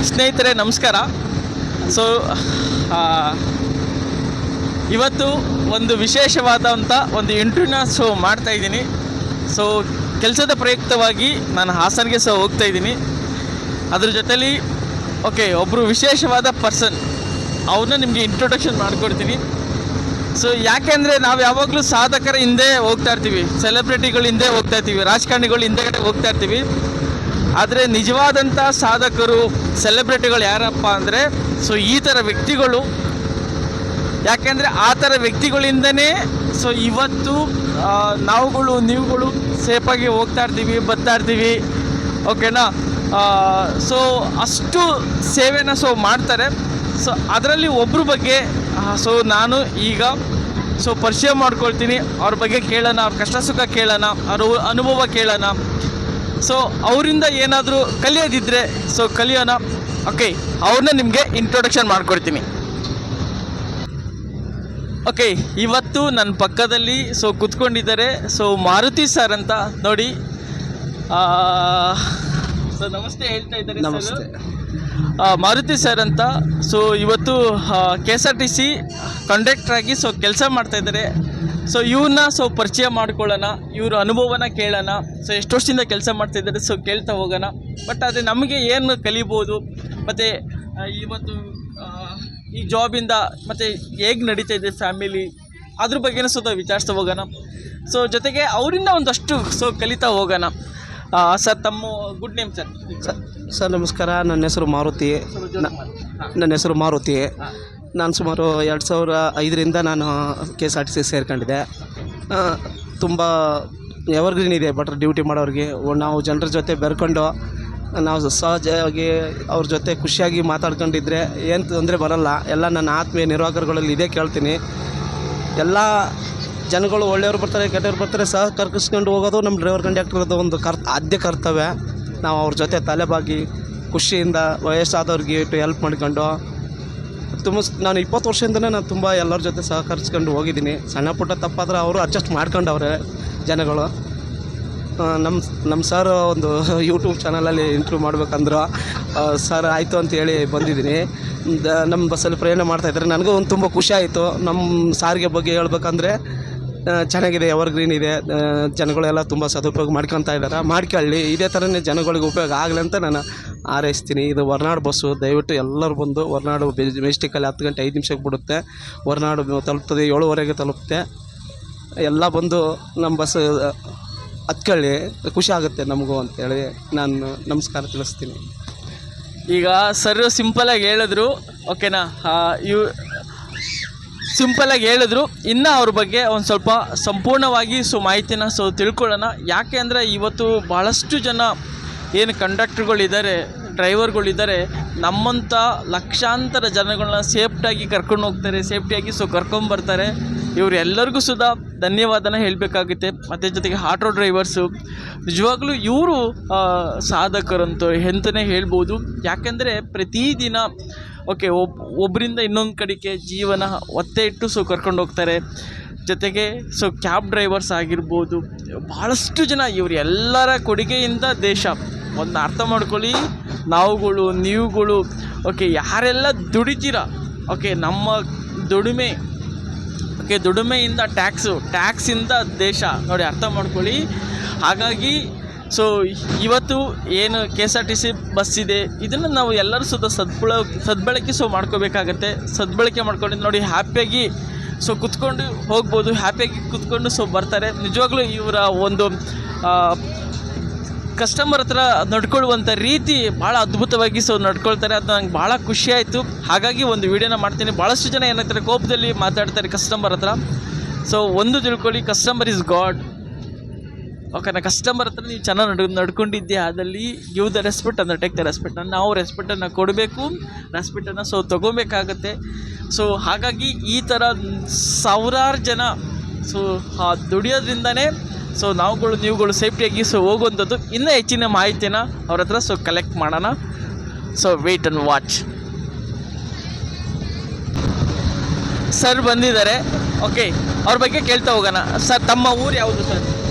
ಸ್ನೇಹಿತರೆ ನಮಸ್ಕಾರ. ಸೊ ಇವತ್ತು ಒಂದು ವಿಶೇಷವಾದಂಥ ಒಂದು ಇಂಟರ್ವ್ಯೂನ ಮಾಡ್ತಾಯಿದ್ದೀನಿ. ಸೊ ಕೆಲಸದ ಪ್ರಯುಕ್ತವಾಗಿ ನಾನು ಹಾಸನ್ಗೆ ಹೋಗ್ತಾಯಿದ್ದೀನಿ. ಅದ್ರ ಜೊತೆಲಿ ಒಬ್ಬರು ವಿಶೇಷವಾದ ಪರ್ಸನ್ ಅವ್ರನ್ನ ನಿಮಗೆ ಇಂಟ್ರೊಡಕ್ಷನ್ ಮಾಡಿಕೊಡ್ತೀನಿ. ಸೊ ಯಾಕೆಂದರೆ ನಾವು ಯಾವಾಗಲೂ ಸಾಧಕರ ಹಿಂದೆ ಹೋಗ್ತಾ ಇರ್ತೀವಿ, ಸೆಲೆಬ್ರಿಟಿಗಳ ಹಿಂದೆ ಹೋಗ್ತಾ ಇರ್ತೀವಿ, ರಾಜಕಾರಣಿಗಳ ಹಿಂದೆಗಡೆ ಹೋಗ್ತಾ ಇರ್ತೀವಿ. ಆದರೆ ನಿಜವಾದಂಥ ಸಾಧಕರು ಸೆಲೆಬ್ರಿಟಿಗಳು ಯಾರಪ್ಪ ಅಂದರೆ ಈ ಥರ ವ್ಯಕ್ತಿಗಳು. ಯಾಕೆಂದರೆ ಆ ಥರ ವ್ಯಕ್ತಿಗಳಿಂದನೇ ಇವತ್ತು ನೀವುಗಳು ಸೇಫಾಗಿ ಹೋಗ್ತಾ ಇರ್ತೀವಿ, ಬರ್ತಾ ಇರ್ತೀವಿ. ಓಕೆನಾ? ಅಷ್ಟು ಸೇವೆನ ಮಾಡ್ತಾರೆ. ಅದರಲ್ಲಿ ಒಬ್ಬರ ಬಗ್ಗೆ ನಾನು ಈಗ ಪರಿಚಯ ಮಾಡ್ಕೊಳ್ತೀನಿ. ಅವ್ರ ಬಗ್ಗೆ ಕೇಳೋಣ, ಅವ್ರ ಕಷ್ಟ ಸುಖ ಕೇಳೋಣ, ಅವ್ರ ಅನುಭವ ಕೇಳೋಣ. ಅವರಿಂದ ಏನಾದರೂ ಕಲಿಯೋದಿದ್ದರೆ ಕಲಿಯೋಣ. ಅವ್ರನ್ನ ನಿಮಗೆ ಇಂಟ್ರೊಡಕ್ಷನ್ ಮಾಡ್ಕೊಡ್ತೀನಿ. ಇವತ್ತು ನನ್ನ ಪಕ್ಕದಲ್ಲಿ ಕೂತ್ಕೊಂಡಿದ್ದಾರೆ ಮಾರುತಿ ಸರ್ ಅಂತ ನೋಡಿ. ನಮಸ್ತೆ ಹೇಳ್ತಾ ಇದ್ದಾರೆ. ನಮಸ್ತೆ. ಮಾರುತಿ ಸರ್ ಅಂತ ಇವತ್ತು KSRTC ಕಂಡಕ್ಟರ್ ಆಗಿ ಕೆಲಸ ಮಾಡ್ತಾಯಿದ್ದಾರೆ. ಇವ್ರನ್ನ ಪರಿಚಯ ಮಾಡ್ಕೊಳ್ಳೋಣ, ಇವ್ರ ಅನುಭವನ ಕೇಳೋಣ. ಎಷ್ಟು ವರ್ಷದಿಂದ ಕೆಲಸ ಮಾಡ್ತಾಯಿದ್ದಾರೆ ಕೇಳ್ತಾ ಹೋಗೋಣ. ಬಟ್ ಅದೇ ನಮಗೆ ಏನು ಕಲಿಬೋದು, ಮತ್ತು ಇವತ್ತು ಈ ಜಾಬಿಂದ ಮತ್ತು ಹೇಗೆ ನಡೀತಾ ಇದೆ ಫ್ಯಾಮಿಲಿ, ಅದ್ರ ಬಗ್ಗೆನೂ ವಿಚಾರಿಸ್ತಾ ಹೋಗೋಣ. ಜೊತೆಗೆ ಅವರಿಂದ ಒಂದಷ್ಟು ಕಲಿತಾ ಹೋಗೋಣ. ಸರ್, ತಮ್ಮ ಗುಡ್ ನೇಮ್ ಸರ್? ಸರ್ ನಮಸ್ಕಾರ. ನನ್ನ ಹೆಸರು ಮಾರುತಿ. ನಾನು ಸುಮಾರು 2005ರಿಂದ ನಾನು KSRTC ಸೇರ್ಕೊಂಡಿದ್ದೆ. ತುಂಬ ಎವರ್ಗ್ರೀನ್ ಇದೆ ಬಟ್ ಡ್ಯೂಟಿ ಮಾಡೋರಿಗೆ. ನಾವು ಜನರ ಜೊತೆ ಬೆರ್ಕೊಂಡು ನಾವು ಸಹಜವಾಗಿ ಅವ್ರ ಜೊತೆ ಖುಷಿಯಾಗಿ ಮಾತಾಡ್ಕೊಂಡಿದ್ರೆ ಏನು ತೊಂದರೆ ಬರೋಲ್ಲ. ಎಲ್ಲ ನನ್ನ ಆತ್ಮೀಯ ನಿರ್ವಾಹಕರುಗಳಲ್ಲಿ ಇದೇ ಕೇಳ್ತೀನಿ. ಎಲ್ಲ ಜನಗಳು ಒಳ್ಳೆಯವ್ರು ಬರ್ತಾರೆ, ಕೆಟ್ಟವ್ರು ಬರ್ತಾರೆ, ಕರ್ಕಿಸ್ಕೊಂಡು ಹೋಗೋದು ನಮ್ಮ ಡ್ರೈವರ್ ಕಂಡಕ್ಟರ್ದು ಒಂದು ಆದ್ಯ ಕರ್ತವ್ಯ. ನಾವು ಅವ್ರ ಜೊತೆ ತಲೆಬಾಗಿ ಖುಷಿಯಿಂದ ವಯಸ್ಸಾದವ್ರಿಗೆ ಹೆಲ್ಪ್ ಮಾಡ್ಕೊಂಡು ನಾನು 20 ವರ್ಷದಿಂದನೇ ನಾನು ತುಂಬ ಎಲ್ಲರ ಜೊತೆ ಸಹಕರಿಸ್ಕೊಂಡು ಹೋಗಿದ್ದೀನಿ. ಸಣ್ಣ ಪುಟ್ಟ ತಪ್ಪಾದ್ರೆ ಅವರು ಅಡ್ಜಸ್ಟ್ ಮಾಡ್ಕೊಂಡವ್ರೆ ಜನಗಳು. ನಮ್ಮ ಸರ್ ಒಂದು ಯೂಟ್ಯೂಬ್ ಚಾನಲಲ್ಲಿ ಇಂಟರ್ವ್ಯೂ ಮಾಡ್ಬೇಕಂದ್ರೆ ಸರ್ ಆಯಿತು ಅಂತೇಳಿ ಬಂದಿದ್ದೀನಿ. ನಮ್ಮ ಬಸ್ಸಲ್ಲಿ ಪ್ರಯಾಣ ಮಾಡ್ತಾಯಿದ್ದಾರೆ. ನನಗೂ ಒಂದು ತುಂಬ ಖುಷಿ ಆಯಿತು. ನಮ್ಮ ಸಾರಿಗೆ ಬಗ್ಗೆ ಹೇಳ್ಬೇಕಂದ್ರೆ ಚೆನ್ನಾಗಿದೆ, ಎವರ್ಗ್ರೀನ್ ಇದೆ. ಜನಗಳೆಲ್ಲ ತುಂಬ ಸದುಪಯೋಗ ಮಾಡ್ಕೊತಾ ಇದ್ದಾರೆ. ಮಾಡ್ಕೊಳ್ಳಿ, ಇದೇ ಥರನೇ ಜನಗಳಿಗೆ ಉಪಯೋಗ ಆಗಲಿ ಅಂತ ನಾನು ಹಾರೈಸ್ತೀನಿ. ಇದು ಹೊರನಾಡು ಬಸ್ಸು. ದಯವಿಟ್ಟು ಎಲ್ಲರೂ ಬಂದು ಹೊರನಾಡು ಮೆಜೆಸ್ಟಿಕಲ್ಲಿ 10 ಗಂಟೆ 5 ನಿಮಿಷಕ್ಕೆ ಬಿಡುತ್ತೆ. ಹೊರನಾಡು ತಲುಪ್ತದೆ 7:15ಗೆ ತಲುಪುತ್ತೆ. ಎಲ್ಲ ಬಂದು ನಮ್ಮ ಬಸ್ ಹತ್ಕೊಳ್ಳಿ, ಖುಷಿ ಆಗುತ್ತೆ ನಮಗೂ ಅಂತೇಳಿ ನಾನು ನಮಸ್ಕಾರ ತಿಳಿಸ್ತೀನಿ. ಈಗ ಸರ್ ಸಿಂಪಲಾಗಿ ಹೇಳಿದ್ರು, ಓಕೆನಾ? ಸಿಂಪಲಾಗಿ ಹೇಳಿದ್ರು. ಇನ್ನು ಅವ್ರ ಬಗ್ಗೆ ಒಂದು ಸ್ವಲ್ಪ ಸಂಪೂರ್ಣವಾಗಿ ಮಾಹಿತಿನ ತಿಳ್ಕೊಳ್ಳೋಣ. ಯಾಕೆ ಅಂದರೆ ಇವತ್ತು ಭಾಳಷ್ಟು ಜನ ಏನು ಕಂಡಕ್ಟರ್ಗಳಿದ್ದಾರೆ, ಡ್ರೈವರ್ಗಳಿದ್ದಾರೆ, ನಮ್ಮಂಥ ಲಕ್ಷಾಂತರ ಜನಗಳನ್ನ ಸೇಫ್ಟಿಯಾಗಿ ಕರ್ಕೊಂಡು ಹೋಗ್ತಾರೆ, ಸೇಫ್ಟಿಯಾಗಿ ಕರ್ಕೊಂಬರ್ತಾರೆ. ಇವರೆಲ್ಲರಿಗೂ ಧನ್ಯವಾದನ ಹೇಳಬೇಕಾಗುತ್ತೆ. ಮತ್ತು ಜೊತೆಗೆ ಆಟೋ ಡ್ರೈವರ್ಸು ನಿಜವಾಗ್ಲೂ ಇವರು ಸಾಧಕರಂತೂ ಎಂತಲೇ ಹೇಳ್ಬೋದು. ಯಾಕೆಂದರೆ ಪ್ರತಿದಿನ ಒಬ್ಬರಿಂದ ಇನ್ನೊಂದು ಕಡೆಗೆ ಜೀವನ ಒತ್ತೆ ಇಟ್ಟು ಕರ್ಕೊಂಡು ಹೋಗ್ತಾರೆ. ಜೊತೆಗೆ ಕ್ಯಾಬ್ ಡ್ರೈವರ್ಸ್ ಆಗಿರ್ಬೋದು, ಭಾಳಷ್ಟು ಜನ ಇವರೆಲ್ಲರ ಕೊಡುಗೆಯಿಂದ ದೇಶ ಒಂದು ಅರ್ಥ ಮಾಡ್ಕೊಳ್ಳಿ. ನೀವುಗಳು ಯಾರೆಲ್ಲ ದುಡಿತೀರ, ನಮ್ಮ ದುಡಿಮೆಯಿಂದ ಟ್ಯಾಕ್ಸಿಂದ ದೇಶ ನೋಡಿ, ಅರ್ಥ ಮಾಡ್ಕೊಳ್ಳಿ. ಹಾಗಾಗಿ ಇವತ್ತು ಏನು KSRTC ಬಸ್ ಇದೆ, ಇದನ್ನು ನಾವು ಎಲ್ಲರೂ ಸದ್ಬಳಕೆ ಮಾಡ್ಕೋಬೇಕಾಗತ್ತೆ. ಸದ್ಬಳಕೆ ಮಾಡ್ಕೊಂಡಿದ್ದು ನೋಡಿ, ಹ್ಯಾಪಿಯಾಗಿ ಕುತ್ಕೊಂಡು ಹೋಗ್ಬೋದು, ಹ್ಯಾಪಿಯಾಗಿ ಕುತ್ಕೊಂಡು ಬರ್ತಾರೆ. ನಿಜವಾಗ್ಲೂ ಇವರ ಒಂದು ಕಸ್ಟಮರ್ ಹತ್ರ ನಡ್ಕೊಳ್ಳುವಂಥ ರೀತಿ ಭಾಳ ಅದ್ಭುತವಾಗಿ ನಡ್ಕೊಳ್ತಾರೆ. ಅದು ನಂಗೆ ಭಾಳ ಖುಷಿಯಾಯಿತು. ಹಾಗಾಗಿ ಒಂದು ವೀಡಿಯೋನ ಮಾಡ್ತೀನಿ. ಭಾಳಷ್ಟು ಜನ ಏನಾಗ್ತಾರೆ, ಕೋಪದಲ್ಲಿ ಮಾತಾಡ್ತಾರೆ ಕಸ್ಟಮರ್ ಹತ್ರ. ಒಂದು ತಿಳ್ಕೊಳ್ಳಿ, ಕಸ್ಟಮರ್ ಇಸ್ ಗಾಡ್. ಓಕೆನಾ? ಕಸ್ಟಮರ್ ಹತ್ರ ನೀವು ಚೆನ್ನಾಗಿ ನಡ್ಕೊಂಡಿದ್ದೆ ಆದಲ್ಲಿ ಗಿವ್ ದ ರೆಸ್ಪೆಕ್ಟ್ ಅಂದರೆ ಟೇಕ್ ದ ರೆಸ್ಪೆಕ್ಟ್. ನಾವು ರೆಸ್ಪೆಕ್ಟನ್ನು ಕೊಡಬೇಕು, ರೆಸ್ಪೆಕ್ಟನ್ನು ತೊಗೋಬೇಕಾಗತ್ತೆ. ಹಾಗಾಗಿ ಈ ಥರ ಸಾವಿರಾರು ಜನ ದುಡಿಯೋದ್ರಿಂದನೇ ನೀವುಗಳು ಸೇಫ್ಟಿಯಾಗಿ ಹೋಗುವಂಥದ್ದು. ಇನ್ನೂ ಹೆಚ್ಚಿನ ಮಾಹಿತಿನ ಅವ್ರ ಹತ್ರ ಕಲೆಕ್ಟ್ ಮಾಡೋಣ. Wait and watch. ಸರ್ ಬಂದಿದ್ದಾರೆ. ಅವ್ರ ಬಗ್ಗೆ ಕೇಳ್ತಾ ಹೋಗೋಣ. ಸರ್, ತಮ್ಮ ಊರು ಯಾವುದು ಸರ್?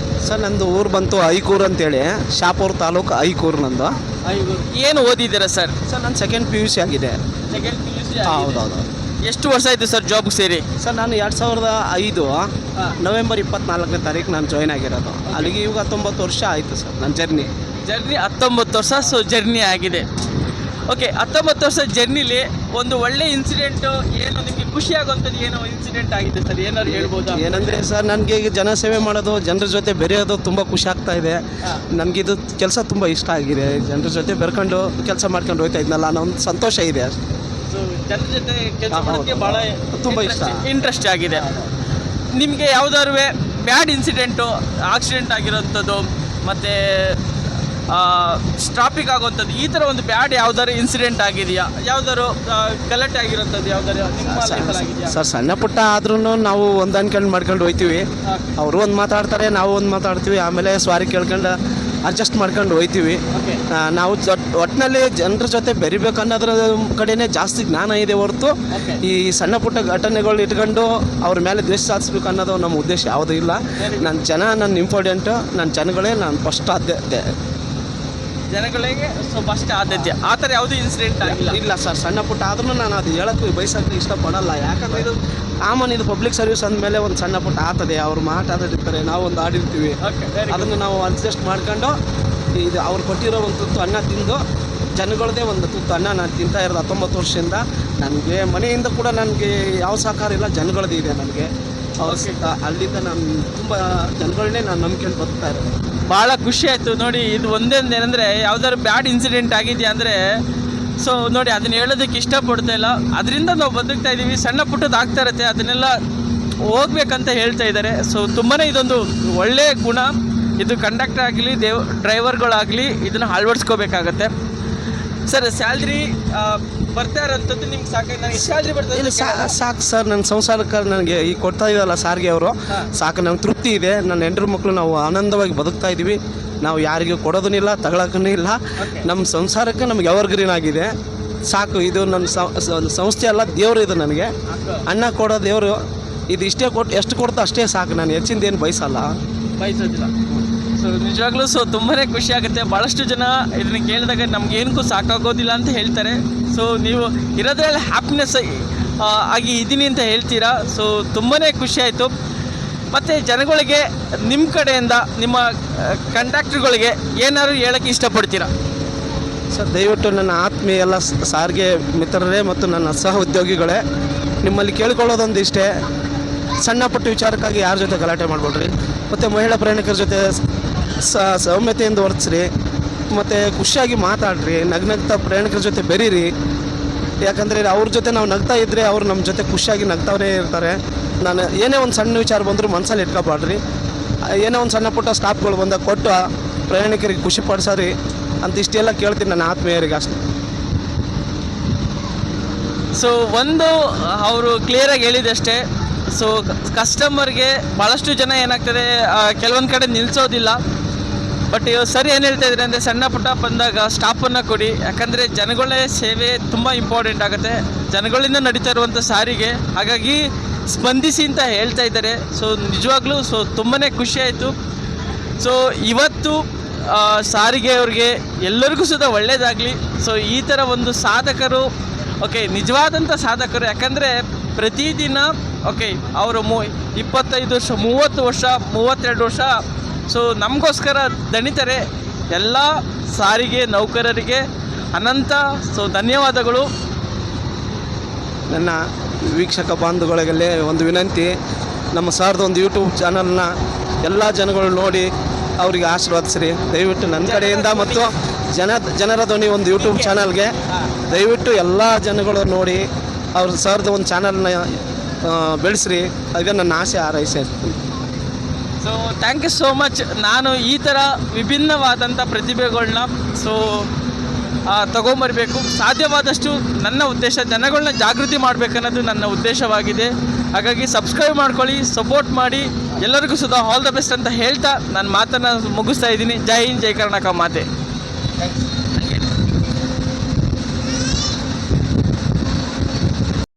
ಸರ್ ನಂದು ಊರು ಬಂತು ಐಕೂರು ಅಂತೇಳಿ, ಶಾಪುರ ತಾಲೂಕು ಐಕೂರು ನಂದು. ಏನು ಓದಿದ್ದೀರಾ ಸರ್? ಸರ್ ನಾನು ಸೆಕೆಂಡ್ PUC ಆಗಿದೆ. Second PUC. ಹೌದೌದು. ಎಷ್ಟು ವರ್ಷ ಆಯಿತು ಸರ್ ಜಾಬ್ಗೆ ಸೇರಿ? ಸರ್ ನಾನು 2005 ನವೆಂಬರ್ 24ನೇ ತಾರೀಕು ನಾನು ಜಾಯ್ನ್ ಆಗಿರೋದು. ಅಲ್ಲಿಗೆ ಇವಾಗ 19 ವರ್ಷ ಆಯಿತು ಸರ್ ನನ್ನ ಜರ್ನಿ. 19 ವರ್ಷ. ಸೊ ಜರ್ನಿ ಆಗಿದೆ. ಓಕೆ, 19 ವರ್ಷ ಜರ್ನಿಲಿ ಒಂದು ಒಳ್ಳೆ ಇನ್ಸಿಡೆಂಟು ಏನು ನಿಮಗೆ ಖುಷಿ ಆಗುವಂಥದ್ದು ಏನೋ ಇನ್ಸಿಡೆಂಟ್ ಆಗಿದೆ ಸರ್, ಏನಾದ್ರು ಹೇಳ್ಬೋದಾ? ಏನಂದರೆ ಸರ್ ನನಗೆ ಈಗ ಜನಸೇವೆ ಮಾಡೋದು, ಜನರ ಜೊತೆ ಬೆರೆಯೋದು ತುಂಬ ಖುಷಿ ಆಗ್ತಾ ಇದೆ. ನನಗಿದು ಕೆಲಸ ತುಂಬ ಇಷ್ಟ ಆಗಿದೆ. ಜನರ ಜೊತೆ ಬೆರ್ಕೊಂಡು ಕೆಲಸ ಮಾಡ್ಕೊಂಡು ಹೋಗ್ತಾ ಇದ್ನಲ್ಲ ಅನ್ನೋ ಒಂದು ಸಂತೋಷ ಇದೆ. ಸೊ ಜನರ ಜೊತೆ ಕೆಲಸ ಮಾಡೋಕ್ಕೆ ಭಾಳ ತುಂಬ ಇಂಟ್ರೆಸ್ಟ್ ಆಗಿದೆ. ನಿಮಗೆ ಯಾವುದಾದ್ರು ಬ್ಯಾಡ್ ಇನ್ಸಿಡೆಂಟು, ಆಕ್ಸಿಡೆಂಟ್ ಆಗಿರೋಂಥದ್ದು ಮತ್ತು ಟ್ರಾಫಿಕ್ ಆಗುವಂಥದ್ದು, ಈ ಥರ ಒಂದು ಬ್ಯಾಡ್ ಯಾವ್ದಾದ್ರು ಇನ್ಸಿಡೆಂಟ್ ಆಗಿದೆಯಾ? ಯಾವ್ದಾದ್ರು ಗಲಾಟೆ ಆಗಿರೋಂಥದ್ದು ಯಾವ್ದಾರು ನಿಮ್ಮ ಲೈಫಲ್ಲಿ ಆಗಿದೆಯಾ? ಸರ್ ಸಣ್ಣ ಪುಟ್ಟ ಆದ್ರೂ ನಾವು ಹೊಂದಾಣಿಕೊಂಡು ಮಾಡ್ಕೊಂಡು ಹೋಗ್ತೀವಿ. ಅವರು ಒಂದು ಮಾತಾಡ್ತಾರೆ, ನಾವು ಒಂದು ಮಾತಾಡ್ತೀವಿ, ಆಮೇಲೆ ಸ್ವಾರಿ ಕೇಳ್ಕೊಂಡು ಅಡ್ಜಸ್ಟ್ ಮಾಡ್ಕೊಂಡು ಹೋಗ್ತೀವಿ. ನಾವು ಒಟ್ಟಿನಲ್ಲಿ ಜನರ ಜೊತೆ ಬೆರಿಬೇಕು ಅನ್ನೋದ್ರ ಕಡೆನೇ ಜಾಸ್ತಿ ಜ್ಞಾನ ಇದೆ ಹೊರತು ಈ ಸಣ್ಣ ಪುಟ್ಟ ಘಟನೆಗಳು ಇಟ್ಕೊಂಡು ಅವ್ರ ಮೇಲೆ ದ್ವೇಷ ಸಾಧಿಸ್ಬೇಕು ಅನ್ನೋದು ನಮ್ಮ ಉದ್ದೇಶ ಯಾವುದೂ ಇಲ್ಲ. ನನ್ನ ಇಂಪಾರ್ಟೆಂಟು, ನನ್ನ ಜನಗಳೇ ನಾನು ಫಸ್ಟ್ ಆದ್ಯತೆ. ಜನಗಳಿಗೆ ಫಸ್ಟ್ ಆದ್ಯತೆ. ಆ ಥರ ಯಾವುದೂ ಇನ್ಸಿಡೆಂಟ್ ಆಗಿಲ್ಲ? ಇಲ್ಲ ಸರ್, ಸಣ್ಣ ಪುಟ್ಟ ಆದ್ರೂ ನಾನು ಅದು ಹೇಳೋಕ್ಕೂ ಬಯಸೋಕ್ಕೆ ಇಷ್ಟಪಡಲ್ಲ. ಯಾಕಂದರೆ ಇದು ಕಾಮನ್, ಇದು ಪಬ್ಲಿಕ್ ಸರ್ವಿಸ್ ಅಂದಮೇಲೆ ಒಂದು ಸಣ್ಣ ಪುಟ್ಟ ಆಗ್ತದೆ. ಅವ್ರು ಮಾತಾಡಿರ್ತಾರೆ, ನಾವು ಒಂದು ಆಡಿರ್ತೀವಿ, ಅದನ್ನು ನಾವು ಅಡ್ಜಸ್ಟ್ ಮಾಡ್ಕೊಂಡು ಇದು ಅವ್ರು ಕೊಟ್ಟಿರೋ ಒಂದು ತುತ್ತು ಅನ್ನ ತಿಂದು, ಜನಗಳದೇ ಒಂದು ತುತ್ತು ಅನ್ನ ನಾನು ತಿಂತಾ ಇರೋದು 19 ವರ್ಷದಿಂದ. ನನಗೆ ಮನೆಯಿಂದ ಕೂಡ ನನಗೆ ಯಾವ ಸಹಕಾರ ಇಲ್ಲ, ಜನಗಳದ್ದು ಇದೆ ನನಗೆ. ಅಲ್ಲಿಂದ ನಾನು ತುಂಬ ಜನಗಳನ್ನೇ ನಾನು ನಂಬ್ಕೊಂಡು ಬರ್ತಾ ಇರೋದು. ಭಾಳ ಖುಷಿ ಆಯಿತು ನೋಡಿ. ಇದು ಒಂದೇನು ಏನಂದರೆ ಯಾವ್ದಾದ್ರು ಬ್ಯಾಡ್ ಇನ್ಸಿಡೆಂಟ್ ಆಗಿದೆಯಾ ಅಂದರೆ, ಸೊ ನೋಡಿ ಅದನ್ನ ಹೇಳೋದಕ್ಕೆ ಇಷ್ಟಪಡ್ತಾ ಇಲ್ಲ. ಅದರಿಂದ ನಾವು ಬದುಕ್ತಾ ಇದ್ದೀವಿ. ಸಣ್ಣ ಪುಟ್ಟದ್ದು ಆಗ್ತಾ ಇರುತ್ತೆ, ಅದನ್ನೆಲ್ಲ ಹೋಗ್ಬೇಕಂತ ಹೇಳ್ತಾ ಇದ್ದಾರೆ. ಸೊ ತುಂಬಾ ಇದೊಂದು ಒಳ್ಳೆಯ ಗುಣ. ಇದು ಕಂಡಕ್ಟರ್ ಆಗಲಿ, ಡ್ರೈವರ್ಗಳಾಗಲಿ ಇದನ್ನು ಅಳವಡಿಸ್ಕೋಬೇಕಾಗತ್ತೆ. ಸರ್ ಸ್ಯಾಲ್ರಿ ಬರ್ತಾ ಇರೋಂಥದ್ದು ನಿಮ್ಗೆ ಸಾಕಾಗಿ? ನನಗೆ ಸ್ಯಾಲ್ರಿ ಇಲ್ಲ ಸಾಕು ಸರ್, ನನ್ನ ಸಂಸಾರಕ್ಕೆ ನನಗೆ ಈಗ ಕೊಡ್ತಾ ಇದ್ದಲ್ಲ ಸಾರಿಗೆ ಅವರು, ಸಾಕು, ನಂಗೆ ತೃಪ್ತಿ ಇದೆ. ನನ್ನ ಹೆಂಡ್ರು ಮಕ್ಕಳು ನಾವು ಆನಂದವಾಗಿ ಬದುಕ್ತಾ ಇದ್ದೀವಿ. ನಾವು ಯಾರಿಗೂ ಕೊಡೋದೂ ಇಲ್ಲ, ತಗೊಳಕ್ಕೂ ಇಲ್ಲ. ನಮ್ಮ ಸಂಸಾರಕ್ಕೆ ನಮ್ಗೆ ಎವರ್ಗ್ರೀನ್ ಆಗಿದೆ, ಸಾಕು. ಇದು ನನ್ನ ಸಂಸ್ಥೆ ಅಲ್ಲ, ದೇವರು ಇದು ನನಗೆ. ಅನ್ನ ಕೊಡೋ ದೇವರು ಇದು. ಇಷ್ಟೇ ಕೊಟ್ಟು ಎಷ್ಟು ಕೊಡ್ತಾ ಅಷ್ಟೇ ಸಾಕು. ನಾನು ಹೆಚ್ಚಿಂದ ಏನು ಬಯಸೋದಿಲ್ಲ. ಸೊ ನಿಜವಾಗ್ಲೂ ತುಂಬಾ ಖುಷಿ ಆಗುತ್ತೆ. ಭಾಳಷ್ಟು ಜನ ಇದನ್ನು ಕೇಳಿದಾಗ ನಮ್ಗೇನಕ್ಕೂ ಸಾಕಾಗೋದಿಲ್ಲ ಅಂತ ಹೇಳ್ತಾರೆ. ಸೊ ನೀವು ಇರೋದ್ರಲ್ಲಿ ಹ್ಯಾಪಿನೆಸ್ ಆಗಿ ಇದ್ದೀನಿ ಅಂತ ಹೇಳ್ತೀರಾ. ಸೊ ತುಂಬಾ ಖುಷಿ ಆಯಿತು. ಮತ್ತು ಜನಗಳಿಗೆ ನಿಮ್ಮ ಕಡೆಯಿಂದ, ನಿಮ್ಮ ಕಂಡಕ್ಟರ್ಗಳಿಗೆ ಏನಾದ್ರು ಹೇಳೋಕ್ಕೆ ಇಷ್ಟಪಡ್ತೀರಾ? ಸರ್ ದಯವಿಟ್ಟು ನನ್ನ ಆತ್ಮೀಯ ಎಲ್ಲ ಸಾರಿಗೆ ಮಿತ್ರರೇ ಮತ್ತು ನನ್ನ ಸಹ ಉದ್ಯೋಗಿಗಳೇ, ನಿಮ್ಮಲ್ಲಿ ಕೇಳ್ಕೊಳ್ಳೋದೊಂದು ಇಷ್ಟೇ, ಸಣ್ಣ ಪುಟ್ಟ ವಿಚಾರಕ್ಕಾಗಿ ಯಾರ ಜೊತೆ ಗಲಾಟೆ ಮಾಡ್ಬೇಡ್ರಿ. ಮತ್ತು ಮಹಿಳಾ ಪ್ರಯಾಣಿಕರ ಜೊತೆ ಸೌಮ್ಯತೆಯಿಂದ ವರ್ತಿಸ್ರಿ, ಮತ್ತು ಖುಷಿಯಾಗಿ ಮಾತಾಡ್ರಿ, ನಗ್ನಗ್ತಾ ಪ್ರಯಾಣಿಕರ ಜೊತೆ ಬೆರೀರಿ. ಯಾಕಂದರೆ ಅವ್ರ ಜೊತೆ ನಾವು ನಗ್ತಾ ಇದ್ದರೆ ಅವ್ರು ನಮ್ಮ ಜೊತೆ ಖುಷಿಯಾಗಿ ನಗ್ತಾವೇ ಇರ್ತಾರೆ. ನಾನು ಏನೇ ಒಂದು ಸಣ್ಣ ವಿಚಾರ ಬಂದರೂ ಮನಸ್ಸಲ್ಲಿ ಇಟ್ಕೊಬಾಡ್ರಿ. ಏನೋ ಒಂದು ಸಣ್ಣ ಪುಟ್ಟ ಸ್ಟಾಪ್ಗಳು ಬಂದಾಗ ಕೊಟ್ಟು ಪ್ರಯಾಣಿಕರಿಗೆ ಖುಷಿ ಪಡಿಸೋರಿ ಅಂತ ಇಷ್ಟೆಲ್ಲ ಕೇಳ್ತೀನಿ ನನ್ನ ಆತ್ಮೀಯರಿಗೆ ಅಷ್ಟೇ. ಸೊ ಒಂದು ಅವರು ಕ್ಲಿಯರಾಗಿ ಹೇಳಿದಷ್ಟೇ. ಸೊ ಕಸ್ಟಮರ್ಗೆ ಭಾಳಷ್ಟು ಜನ ಏನಾಗ್ತದೆ, ಕೆಲವೊಂದು ಕಡೆ ನಿಲ್ಲಿಸೋದಿಲ್ಲ. ಬಟ್ ಸರಿ ಏನು ಹೇಳ್ತಾ ಇದ್ದಾರೆ ಅಂದರೆ, ಸಣ್ಣ ಪುಟ್ಟ ಬಂದಾಗ ಸ್ಟಾಪನ್ನು ಕೊಡಿ. ಯಾಕಂದರೆ ಜನಗಳೇ ಸೇವೆ ತುಂಬ ಇಂಪಾರ್ಟೆಂಟ್ ಆಗುತ್ತೆ, ಜನಗಳಿಂದ ನಡೀತಾ ಇರುವಂಥ ಸಾರಿಗೆ. ಹಾಗಾಗಿ ಸ್ಪಂದಿಸಿ ಅಂತ ಹೇಳ್ತಾ ಇದ್ದಾರೆ. ಸೊ ನಿಜವಾಗ್ಲೂ ತುಂಬಾ ಖುಷಿ ಆಯಿತು. ಸೊ ಇವತ್ತು ಸಾರಿಗೆಯವ್ರಿಗೆ ಎಲ್ಲರಿಗೂ ಸುಧಾ ಒಳ್ಳೆಯದಾಗಲಿ. ಸೊ ಈ ಥರ ಒಂದು ಸಾಧಕರು, ಓಕೆ, ನಿಜವಾದಂಥ ಸಾಧಕರು. ಯಾಕಂದರೆ ಪ್ರತಿದಿನ ಓಕೆ ಅವರು 25 ವರ್ಷ, 30 ವರ್ಷ, 32 ವರ್ಷ ಸೊ ನಮಗೋಸ್ಕರ ದಣಿತಾರೆ. ಎಲ್ಲ ಸಾರಿಗೆ ನೌಕರರಿಗೆ ಅನಂತ ಧನ್ಯವಾದಗಳು. ನನ್ನ ವೀಕ್ಷಕ ಬಾಂಧುಗಳಿಗೆಲ್ಲೇ ಒಂದು ವಿನಂತಿ, ನಮ್ಮ ಸರ್ದು ಒಂದು ಯೂಟ್ಯೂಬ್ ಚಾನಲ್ನ ಎಲ್ಲ ಜನಗಳು ನೋಡಿ ಅವರಿಗೆ ಆಶೀರ್ವದಿಸ್ರಿ ದಯವಿಟ್ಟು ನನ್ನ ಕಡೆಯಿಂದ. ಮತ್ತು ಜನರ ಧ್ವನಿ ಒಂದು ಯೂಟ್ಯೂಬ್ ಚಾನಲ್ಗೆ ದಯವಿಟ್ಟು ಎಲ್ಲ ಜನಗಳು ನೋಡಿ ಅವ್ರ ಸರ್ದು ಒಂದು ಚಾನಲ್ನ ಬೆಳೆಸ್ರಿ. ಅದೇ ನನ್ನ ಆಸೆ, ಹಾರೈಸೆ. So thank you so much. ನಾನು ಈ ಥರ ವಿಭಿನ್ನವಾದಂಥ ಪ್ರತಿಭೆಗಳನ್ನ ತಗೊಂಬರಬೇಕು. ಸಾಧ್ಯವಾದಷ್ಟು ನನ್ನ ಉದ್ದೇಶ ಜನಗಳನ್ನ ಜಾಗೃತಿ ಮಾಡಬೇಕನ್ನೋದು ನನ್ನ ಉದ್ದೇಶವಾಗಿದೆ. ಹಾಗಾಗಿ ಸಬ್ಸ್ಕ್ರೈಬ್ ಮಾಡ್ಕೊಳ್ಳಿ, ಸಪೋರ್ಟ್ ಮಾಡಿ. ಎಲ್ಲರಿಗೂ ಸುಧಾ ಆಲ್ ದ ಬೆಸ್ಟ್ ಅಂತ ಹೇಳ್ತಾ ನಾನು ಮಾತನ್ನು ಮುಗಿಸ್ತಾ ಇದ್ದೀನಿ. ಜೈ ಹಿಂದ್, ಜೈ ಕರ್ನಾಟಕ ಮಾತೆ. ಥ್ಯಾಂಕ್ಸ್.